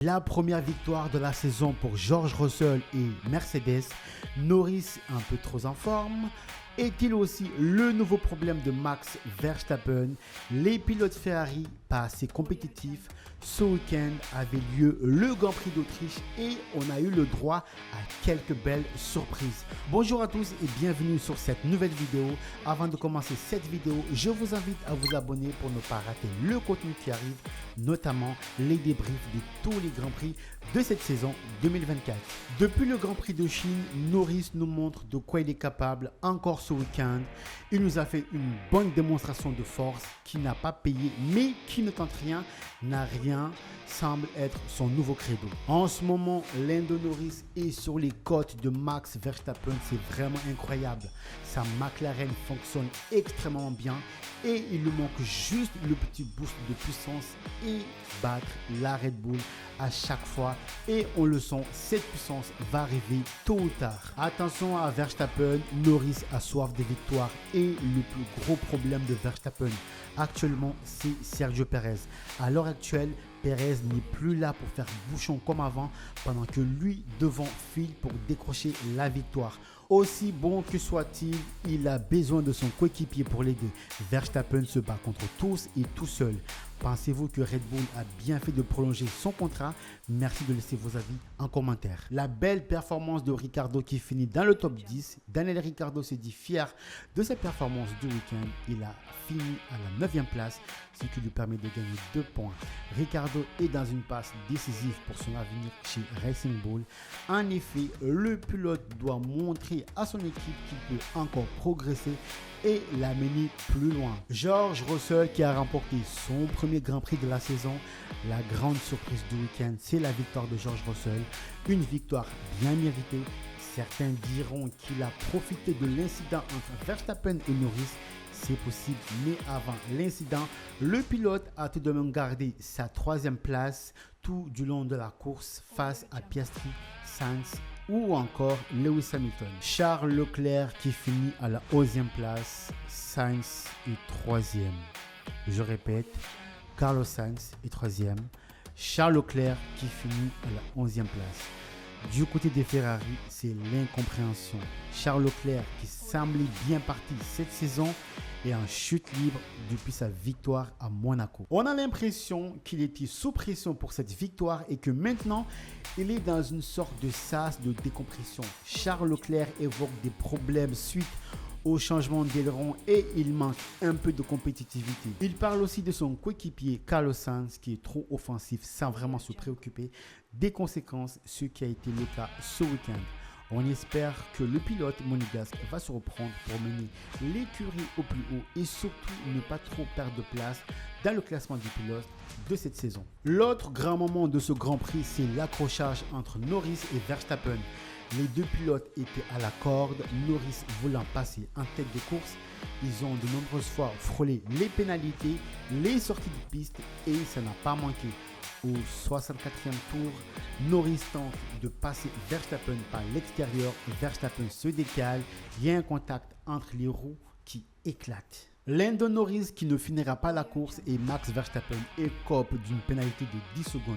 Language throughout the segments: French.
La première victoire de la saison pour George Russell et Mercedes. Norris un peu trop en forme. Est-il aussi le nouveau problème de Max Verstappen? Les pilotes Ferrari pas assez compétitifs. Ce week-end avait lieu le Grand Prix d'Autriche et on a eu le droit à quelques belles surprises. Bonjour à tous et bienvenue sur cette nouvelle vidéo. Avant de commencer cette vidéo, je vous invite à vous abonner pour ne pas rater le contenu qui arrive, notamment les débriefs de tous les Grands Prix de cette saison 2024. Depuis le Grand Prix de Chine, Norris nous montre de quoi il est capable encore ce week-end. Il nous a fait une bonne démonstration de force qui n'a pas payé mais qui ne tente rien, n'a rien, semble être son nouveau credo. En ce moment, Lando Norris est sur les côtes de Max Verstappen, c'est vraiment incroyable. Sa McLaren fonctionne extrêmement bien et il lui manque juste le petit boost de puissance et battre la Red Bull à chaque fois. Et on le sent, cette puissance va arriver tôt ou tard. Attention à Verstappen, Norris a soif de victoire et le plus gros problème de Verstappen actuellement, c'est Sergio Perez. À l'heure actuelle, Perez n'est plus là pour faire bouchon comme avant pendant que lui devant file pour décrocher la victoire. Aussi bon que soit-il, il a besoin de son coéquipier pour l'aider. Verstappen se bat contre tous et tout seul. Pensez-vous que Red Bull a bien fait de prolonger son contrat? Merci de laisser vos avis en commentaire. La belle performance de Ricciardo qui finit dans le top 10. Daniel Ricciardo se dit fier de sa performance du week-end. Il a fini à la 9e place, ce qui lui permet de gagner 2 points. Ricciardo est dans une passe décisive pour son avenir chez Racing Bull. En effet, le pilote doit montrer à son équipe qu'il peut encore progresser et l'amener plus loin. George Russell qui a remporté son premier Grand Prix de la saison. La grande surprise du week-end, c'est la victoire de George Russell. Une victoire bien méritée. Certains diront qu'il a profité de l'incident entre Verstappen et Norris. C'est possible, mais avant l'incident, le pilote a tout de même gardé sa 3e place tout du long de la course face à Piastri, Sainz ou encore Lewis Hamilton. Charles Leclerc qui finit à la 11e place, Sainz est 3e. Je répète, Carlos Sainz est 3e, Charles Leclerc qui finit à la 11e place. Du côté des Ferrari, c'est l'incompréhension. Charles Leclerc qui semblait bien parti cette saison est en chute libre depuis sa victoire à Monaco. On a l'impression qu'il était sous pression pour cette victoire et que maintenant, il est dans une sorte de sas de décompression. Charles Leclerc évoque des problèmes suite au changement d'aileron et il manque un peu de compétitivité. Il parle aussi de son coéquipier Carlos Sainz qui est trop offensif sans vraiment se préoccuper des conséquences, ce qui a été le cas ce week-end. On espère que le pilote monégasque va se reprendre pour mener l'écurie au plus haut et surtout ne pas trop perdre de place dans le classement des pilotes de cette saison. L'autre grand moment de ce Grand Prix, c'est l'accrochage entre Norris et Verstappen. Les deux pilotes étaient à la corde, Norris voulant passer en tête de course. Ils ont de nombreuses fois frôlé les pénalités, les sorties de piste et ça n'a pas manqué. Au 64e tour, Norris tente de passer Verstappen par l'extérieur. Verstappen se décale. Il y a un contact entre les roues qui éclate. Lando Norris qui ne finira pas la course et Max Verstappen écope d'une pénalité de 10 secondes.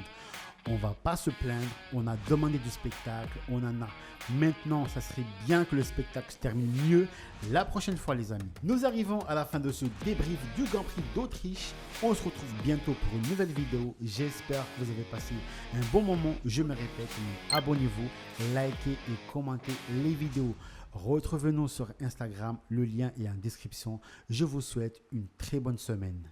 On ne va pas se plaindre, on a demandé du spectacle, on en a. Maintenant, ça serait bien que le spectacle se termine mieux la prochaine fois les amis. Nous arrivons à la fin de ce débrief du Grand Prix d'Autriche. On se retrouve bientôt pour une nouvelle vidéo. J'espère que vous avez passé un bon moment. Je me répète, abonnez-vous, likez et commentez les vidéos. Retrouvez-nous sur Instagram, le lien est en description. Je vous souhaite une très bonne semaine.